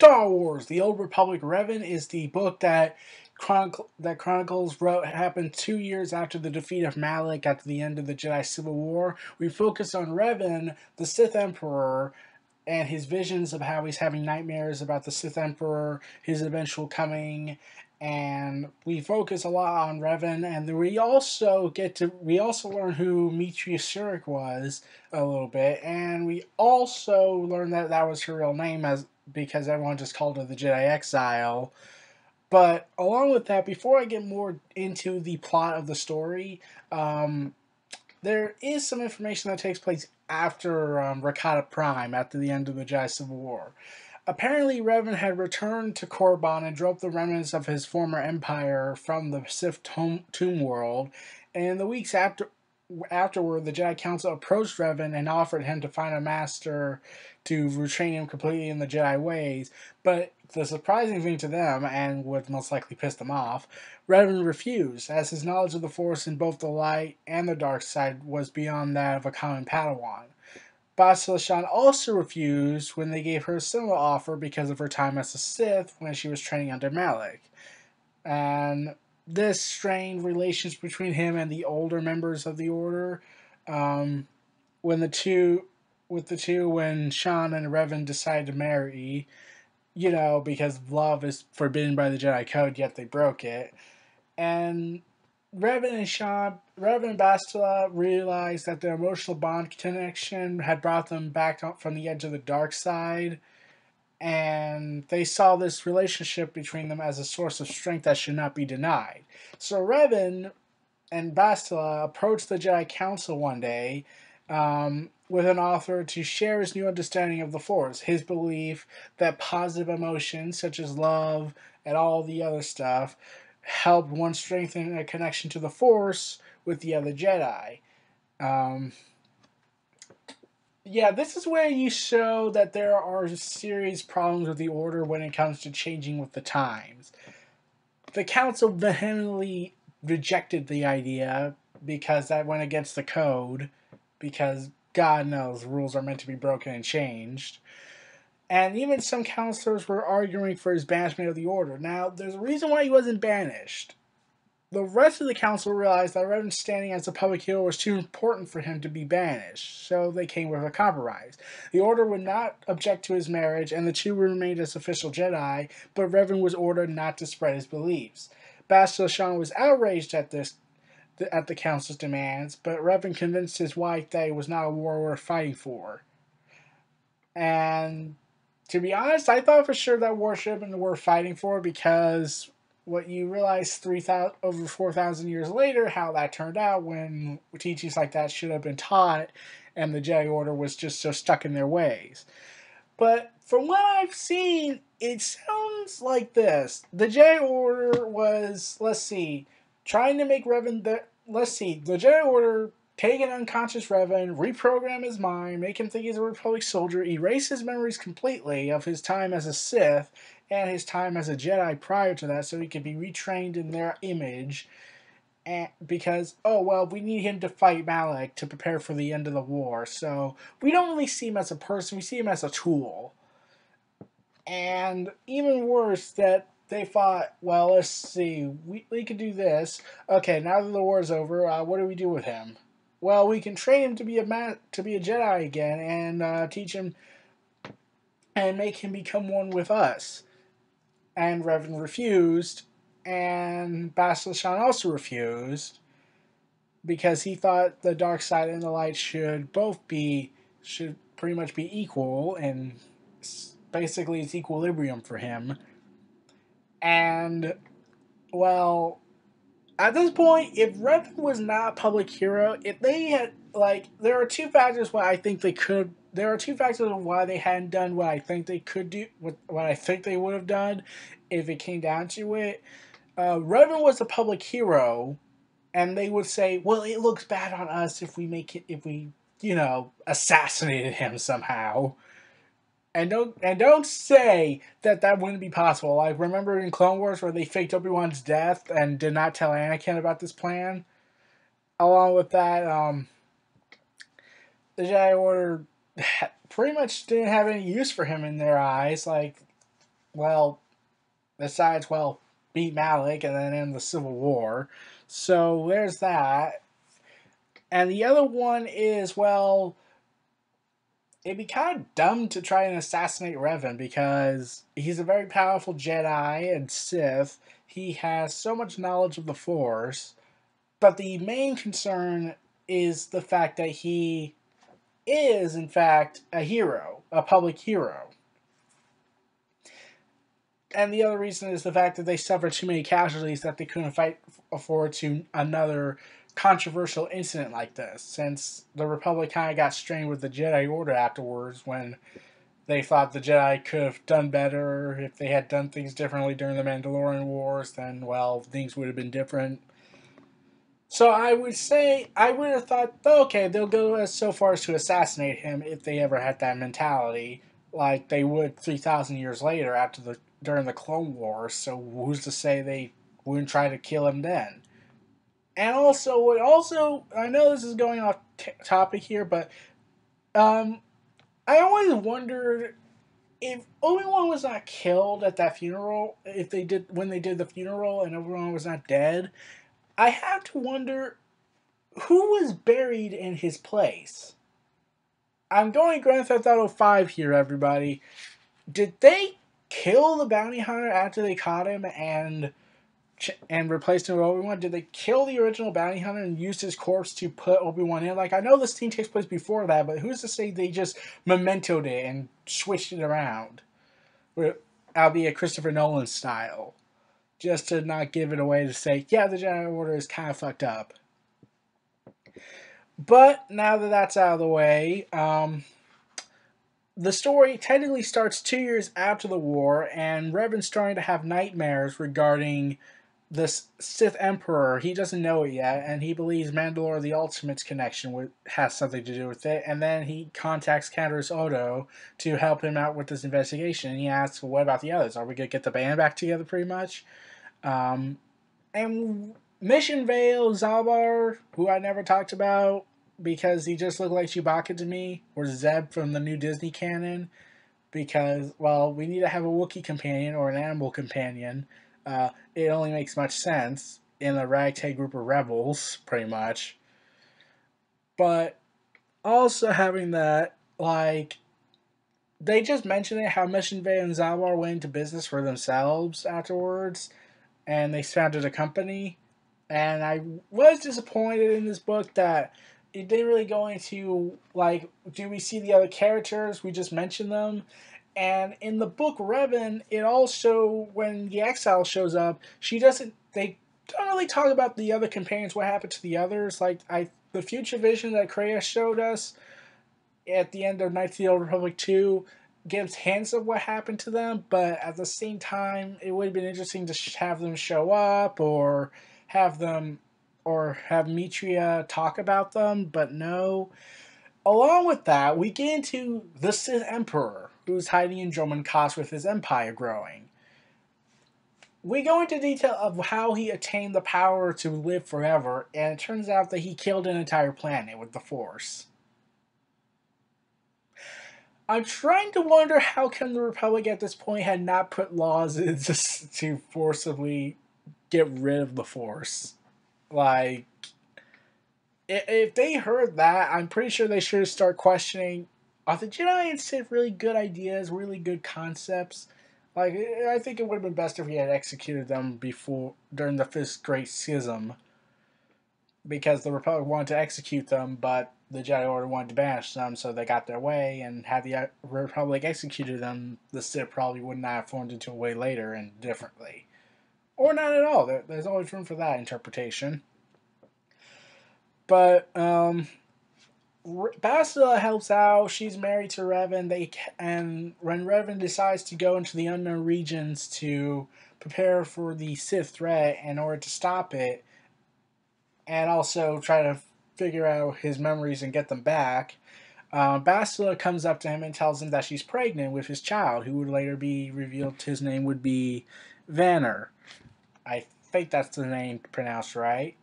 Star Wars: The Old Republic. Revan is the book that Chronicles wrote happened 2 years after the defeat of Malak at the end of the Jedi Civil War. We focus on Revan, the Sith Emperor, and his visions of how he's having nightmares about the Sith Emperor, his eventual coming, and we focus a lot on Revan, and then we also learn who Mitri Shurik was a little bit, and we also learn that that was her real name because everyone just called her the Jedi Exile. But along with that, before I get more into the plot of the story, there is some information that takes place after Rakata Prime, after the end of the Jedi Civil War. Apparently, Revan had returned to Korriban and drove the remnants of his former empire from the Sith tomb world. And in the weeks afterward, the Jedi Council approached Revan and offered him to find a master to retrain him completely in the Jedi ways. But the surprising thing to them, and would most likely piss them off, Revan refused, as his knowledge of the Force in both the light and the dark side was beyond that of a common Padawan. Bastila Shan also refused when they gave her a similar offer because of her time as a Sith when she was training under Malak. And this strained relations between him and the older members of the Order. When Shan and Revan decided to marry, because love is forbidden by the Jedi Code, yet they broke it. And Revan and Bastila realized that their emotional bond connection had brought them back from the edge of the dark side, and they saw this relationship between them as a source of strength that should not be denied. So Revan and Bastila approached the Jedi Council one day with an offer to share his new understanding of the Force, his belief that positive emotions such as love and all the other stuff helped one strengthen a connection to the Force with the other Jedi. This is where you show that there are serious problems with the Order when it comes to changing with the times. The Council vehemently rejected the idea because that went against the code, because God knows rules are meant to be broken and changed. And even some counselors were arguing for his banishment of the Order. Now, there's a reason why he wasn't banished. The rest of the council realized that Revan's standing as a public hero was too important for him to be banished, so they came with a compromise. The Order would not object to his marriage, and the two remained as official Jedi, but Revan was ordered not to spread his beliefs. Bastila Shan was outraged at the council's demands, but Revan convinced his wife that it was not a war worth fighting for. And to be honest, I thought for sure that war should have been worth fighting for, because what you realize over 4,000 years later, how that turned out when teachings like that should have been taught, and the Jedi Order was just so stuck in their ways. But from what I've seen, it sounds like this. The Jedi Order was, trying to make Revan the Jedi Order take an unconscious Revan, reprogram his mind, make him think he's a Republic soldier, erase his memories completely of his time as a Sith and his time as a Jedi prior to that, so he could be retrained in their image. And because, we need him to fight Malak to prepare for the end of the war. So we don't really see him as a person, we see him as a tool. And even worse, that they thought, we could do this. Okay, now that the war's over, what do we do with him? Well, we can train him to be a Jedi again, and teach him and make him become one with us. And Revan refused, and Bastila Shan also refused, because he thought the dark side and the light should pretty much be equal, and basically it's equilibrium for him. And, at this point, if Revan was not a public hero, if they had, there are two factors why I think they could. There are two factors of why they hadn't done what I think they could do, what I think they would have done, if it came down to it. Revan was a public hero, and they would say, well, it looks bad on us if we assassinated him somehow. And don't say that wouldn't be possible. Like, remember in Clone Wars where they faked Obi-Wan's death and did not tell Anakin about this plan? Along with that, the Jedi Order pretty much didn't have any use for him in their eyes. Like, well, besides, well, beat Malik and then end the Civil War. So there's that. And the other one is, well, it'd be kind of dumb to try and assassinate Revan because he's a very powerful Jedi and Sith. He has so much knowledge of the Force. But the main concern is the fact that he is, in fact, a hero, a public hero. And the other reason is the fact that they suffered too many casualties that they couldn't fight afford to another controversial incident like this, since the Republic kind of got strained with the Jedi Order afterwards when they thought the Jedi could have done better. If they had done things differently during the Mandalorian Wars, then, well, things would have been different. So I would say, I would have thought, okay, they'll go as so far as to assassinate him if they ever had that mentality, like they would 3,000 years later after during the Clone Wars. So who's to say they wouldn't try to kill him then? And also, I know this is going off topic here, but um, I always wondered if Obi-Wan was not killed at that funeral, if they did when they did the funeral and Obi-Wan was not dead, I have to wonder who was buried in his place. I'm going Grand Theft Auto 5 here, everybody. Did they kill the bounty hunter after they caught him and replaced him with Obi-Wan? Did they kill the original bounty hunter and use his corpse to put Obi-Wan in? Like, I know this scene takes place before that, but who's to say they just mementoed it and switched it around? Albeit Christopher Nolan style. Just to not give it away to say, yeah, the Jedi Order is kind of fucked up. But now that that's out of the way, the story technically starts 2 years after the war, and Revan's starting to have nightmares regarding this Sith Emperor. He doesn't know it yet, and he believes Mandalore the Ultimate's connection has something to do with it. And then he contacts Candace Odo to help him out with this investigation. And he asks, well, what about the others? Are we going to get the band back together, pretty much? And Mission Vale Zalbar, who I never talked about because he just looked like Chewbacca to me, or Zeb from the new Disney canon, because, well, we need to have a Wookiee companion or an animal companion. It only makes much sense in a ragtag group of rebels, pretty much. But also having that, like, they just mentioned it, how Mission Vale and Zalbar went into business for themselves afterwards, and they founded a company. And I was disappointed in this book that it didn't really go into, like, do we see the other characters? We just mentioned them. And in the book Revan, it also, when the exile shows up, they don't really talk about the other companions, what happened to the others. Like, the future vision that Kreia showed us at the end of Knights of the Old Republic 2 gives hints of what happened to them, but at the same time, it would have been interesting to have them show up or have Mitria talk about them, but no. Along with that, we get into the Sith Emperor, who's hiding in Dromund Kaas with his empire growing. We go into detail of how he attained the power to live forever, and it turns out that he killed an entire planet with the Force. I'm trying to wonder how come the Republic at this point had not put laws in just to forcibly get rid of the Force. Like, if they heard that, I'm pretty sure they should start questioning, are the Jedi and Sith really good ideas, really good concepts? Like, I think it would have been best if we had executed them during the Fifth Great Schism, because the Republic wanted to execute them, but the Jedi Order wanted to banish them, so they got their way, and had the Republic executed them, the Sith probably would not have formed into a way later and differently. Or not at all. There's always room for that interpretation. But, Bastila helps out. She's married to Revan. And when Revan decides to go into the unknown regions to prepare for the Sith threat in order to stop it, and also try to figure out his memories and get them back, Bastila comes up to him and tells him that she's pregnant with his child, who would later be revealed his name would be Vanner. I think that's the name pronounced right.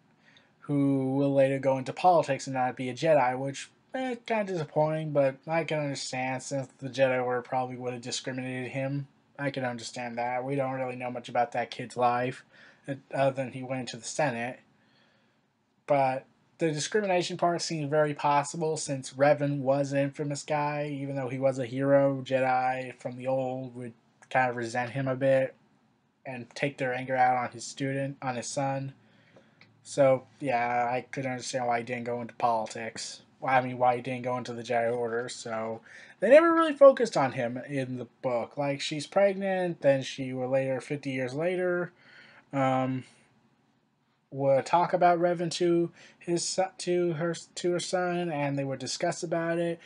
Who will later go into politics and not be a Jedi, which kind of disappointing, but I can understand since the Jedi Order probably would have discriminated him I can understand that. We don't really know much about that kid's life, other than he went into the Senate. But the discrimination part seems very possible since Revan was an infamous guy, even though he was a hero. Jedi from the old would kind of resent him a bit and take their anger out on his student, on his son. So, yeah, I could understand why he didn't go into politics. Well, I mean, why he didn't go into the Jedi Order. So, they never really focused on him in the book. Like, she's pregnant, then she will later, 50 years later, um, would talk about Revan to her son, and they would discuss about it.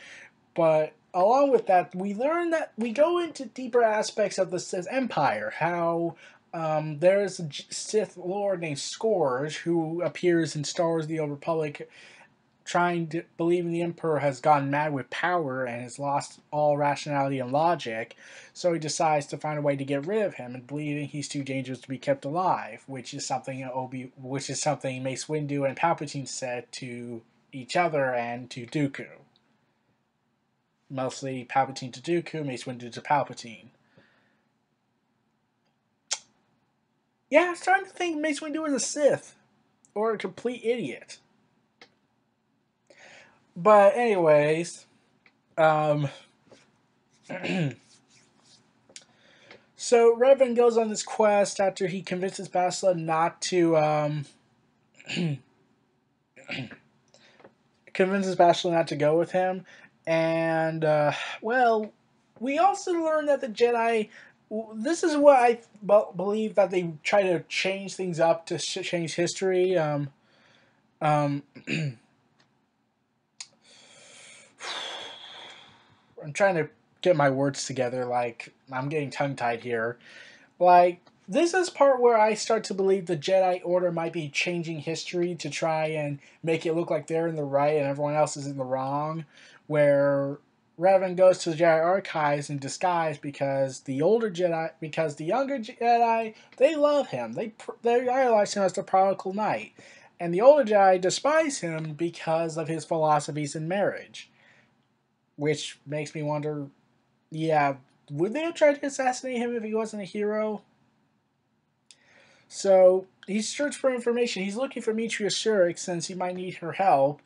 But along with that, we learn that we go into deeper aspects of the Sith Empire. How there's a Sith Lord named Scourge who appears in Star Wars: The Old Republic, trying to believe the Emperor has gone mad with power and has lost all rationality and logic, so he decides to find a way to get rid of him, and believing he's too dangerous to be kept alive, which is something Mace Windu and Palpatine said to each other and to Dooku. Mostly Palpatine to Dooku, Mace Windu to Palpatine. Yeah, I'm starting to think Mace Windu is a Sith or a complete idiot. But anyways, so Revan goes on this quest after he convinces Bastila not to go with him, and well, we also learn that the Jedi. This is what I believe, that they try to change things up to change history. Um, I'm trying to get my words together. Like, I'm getting tongue tied here. Like, this is part where I start to believe the Jedi Order might be changing history to try and make it look like they're in the right and everyone else is in the wrong. Where Revan goes to the Jedi archives in disguise because the younger Jedi, they love him. They idolize him as the prodigal knight, and the older Jedi despise him because of his philosophies in marriage, which makes me wonder. Yeah, would they have tried to assassinate him if he wasn't a hero? So he's searching for information. He's looking for Mitria Shurik since he might need her help.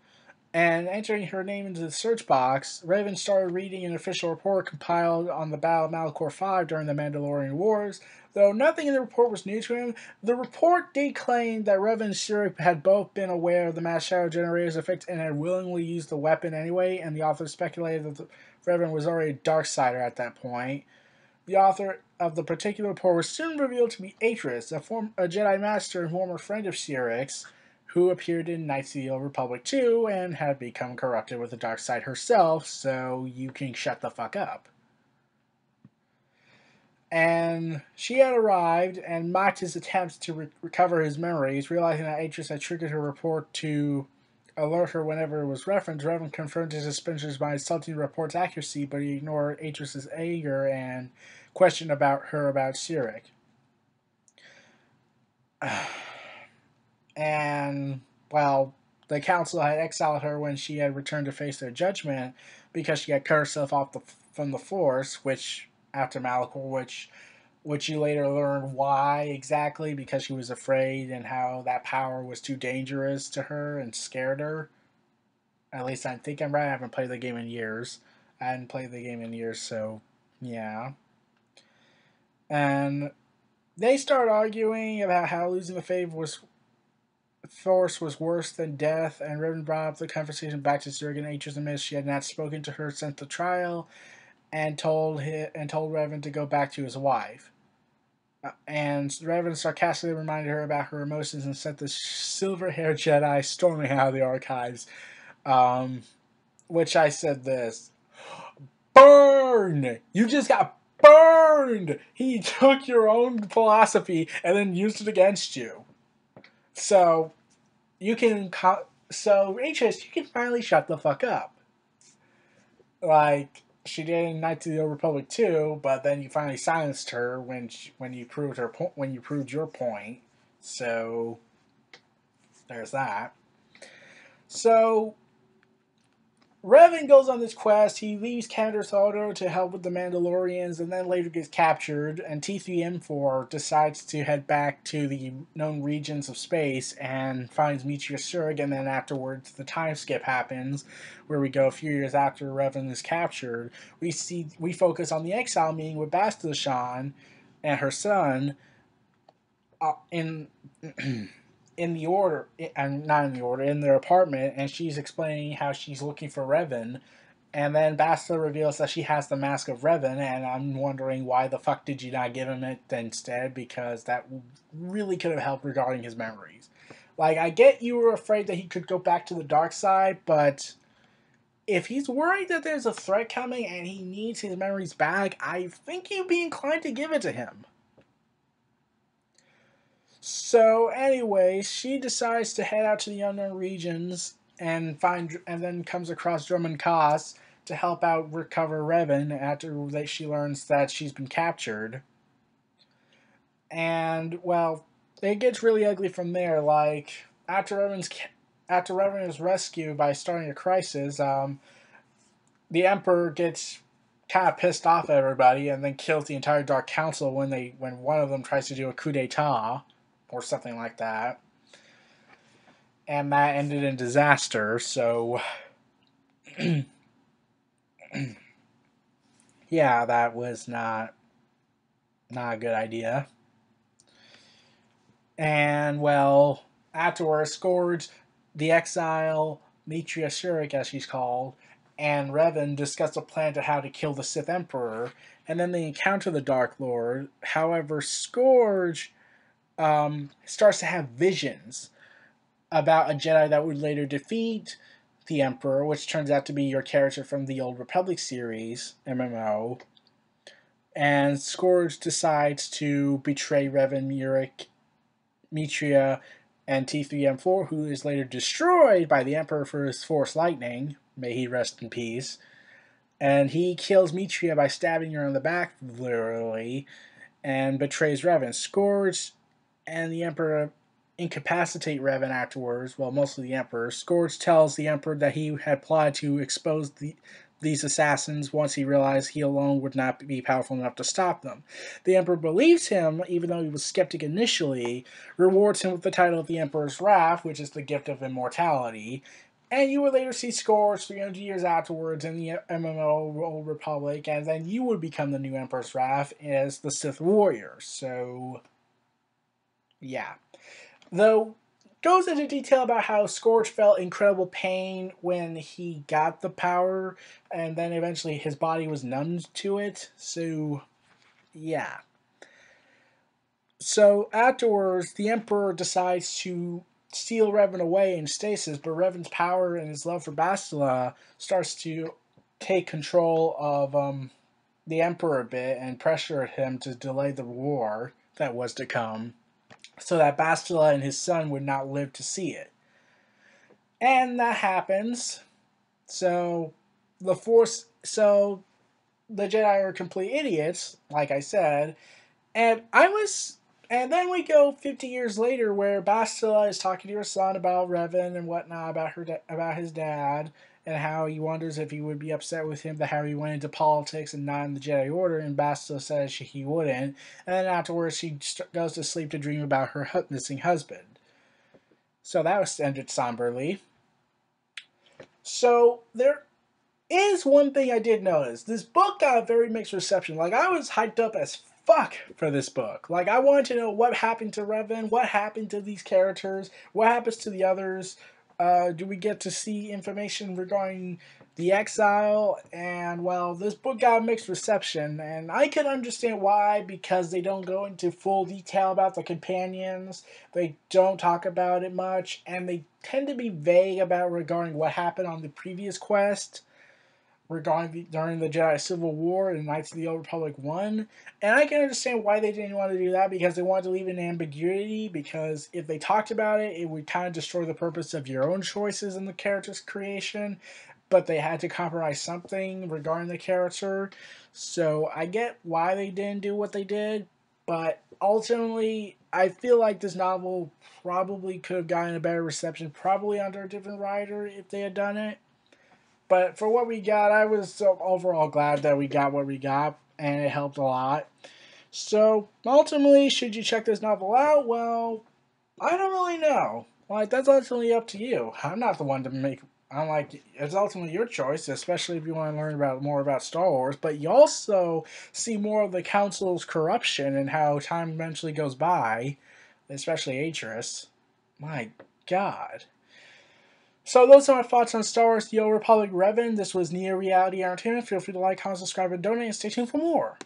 And entering her name into the search box, Raven started reading an official report compiled on the Battle of Malachor 5 during the Mandalorian Wars. Though nothing in the report was new to him, the report did claim that Revan and Shurik had both been aware of the mass shadow generator's effect and had willingly used the weapon anyway, and the author speculated that Revan was already a Darksider at that point. The author of the particular report was soon revealed to be Atris, a Jedi Master and former friend of Shirik's, who appeared in Knights of the Old Republic 2 and had become corrupted with the dark side herself, so you can shut the fuck up. And she had arrived and mocked his attempts to recover his memories, realizing that Atris had triggered her report to alert her whenever it was referenced. Revan confirmed his suspicions by insulting the report's accuracy, but he ignored Atris' anger and questioned about Sirik. And, well, the council had exiled her when she had returned to face their judgment because she had cut herself off from the Force, which, after Malachor, which you later learned why exactly, because she was afraid and how that power was too dangerous to her and scared her. At least I think I'm right. I haven't played the game in years. So yeah. And they start arguing about how losing the Force was worse than death, and Revan brought up the conversation back to Zerg and Atris and she had not spoken to her since the trial, and told Revan to go back to his wife. And Revan sarcastically reminded her about her emotions and sent the silver-haired Jedi storming out of the archives. Which I said this. Burn! You just got burned! He took your own philosophy and then used it against you. So, Atris, you can finally shut the fuck up. Like, she did in Knights of the Old Republic 2, but then you finally silenced her when you proved your point. So, there's that. So, Revan goes on this quest. He leaves Cantor Saldo to help with the Mandalorians, and then later gets captured. And T3M4 decides to head back to the known regions of space and finds Meteor Surg. And then afterwards, the time skip happens, where we go a few years after Revan is captured. We focus on the exile meeting with Bastila Shan and her son in in the order, and not in the order, in their apartment, and she's explaining how she's looking for Revan, and then Bastila reveals that she has the mask of Revan, and I'm wondering why the fuck did you not give him it instead, because that really could have helped regarding his memories. Like, I get you were afraid that he could go back to the dark side, but if he's worried that there's a threat coming and he needs his memories back, I think you'd be inclined to give it to him. So anyway, she decides to head out to the unknown regions and then comes across Drummond Koss to help out recover Revan after she learns that she's been captured. And well, it gets really ugly from there. Like after Revan is rescued by starting a crisis, the Emperor gets kind of pissed off at everybody and then kills the entire Dark Council when one of them tries to do a coup d'état or something like that. And that ended in disaster, so yeah, that was not a good idea. And well, afterwards, Scourge, the Exile, Mitria Shurik, as she's called, and Revan discuss a plan to how to kill the Sith Emperor, and then they encounter the Dark Lord. However, Scourge starts to have visions about a Jedi that would later defeat the Emperor, which turns out to be your character from the Old Republic series, MMO. And Scourge decides to betray Revan, Yurik, Mitria, and T3M4, who is later destroyed by the Emperor for his Force Lightning. May he rest in peace. And he kills Mitria by stabbing her in the back, literally, and betrays Revan. Scourge and the Emperor incapacitate Revan afterwards, well, mostly the Emperor. Scourge tells the Emperor that he had plotted to expose these assassins once he realized he alone would not be powerful enough to stop them. The Emperor believes him, even though he was skeptic initially, rewards him with the title of the Emperor's Wrath, which is the gift of immortality. And you would later see Scourge 300 years afterwards in the MMO Old Republic, and then you would become the new Emperor's Wrath as the Sith Warrior. So, yeah. Though, goes into detail about how Scourge felt incredible pain when he got the power, and then eventually his body was numbed to it. So, yeah. So, afterwards, the Emperor decides to steal Revan away in stasis, but Revan's power and his love for Bastila starts to take control of the Emperor a bit and pressure him to delay the war that was to come, so that Bastila and his son would not live to see it. And that happens. So the Jedi are complete idiots, like I said. And then we go 50 years later, where Bastila is talking to her son about Revan and whatnot, about his dad, and how he wonders if he would be upset with him that how he went into politics and not in the Jedi Order, and Bastila says he wouldn't. And then afterwards, she goes to sleep to dream about her missing husband. So that was ended somberly. So there is one thing I did notice. This book got a very mixed reception. Like, I was hyped up as fuck for this book. Like, I wanted to know what happened to Revan, what happened to these characters, what happens to the others. Do we get to see information regarding the exile? And, well, this book got a mixed reception, and I could understand why, because they don't go into full detail about the companions, they don't talk about it much, and they tend to be vague regarding what happened on the previous quest during the Jedi Civil War and Knights of the Old Republic 1. And I can understand why they didn't want to do that, because they wanted to leave an ambiguity, because if they talked about it, it would kind of destroy the purpose of your own choices in the character's creation. But they had to compromise something regarding the character. So I get why they didn't do what they did, but ultimately, I feel like this novel probably could have gotten a better reception, probably under a different writer if they had done it. But for what we got, I was overall glad that we got what we got, and it helped a lot. So ultimately, should you check this novel out? Well, I don't really know. Like, that's ultimately up to you. I'm not the one to make. I'm like, it's ultimately your choice, especially if you want to learn about more about Star Wars. But you also see more of the Council's corruption and how time eventually goes by, especially Atris. My God. So those are my thoughts on Star Wars: The Old Republic Revan. This was Neo Reality Entertainment. Feel free to like, comment, subscribe, and donate, and stay tuned for more.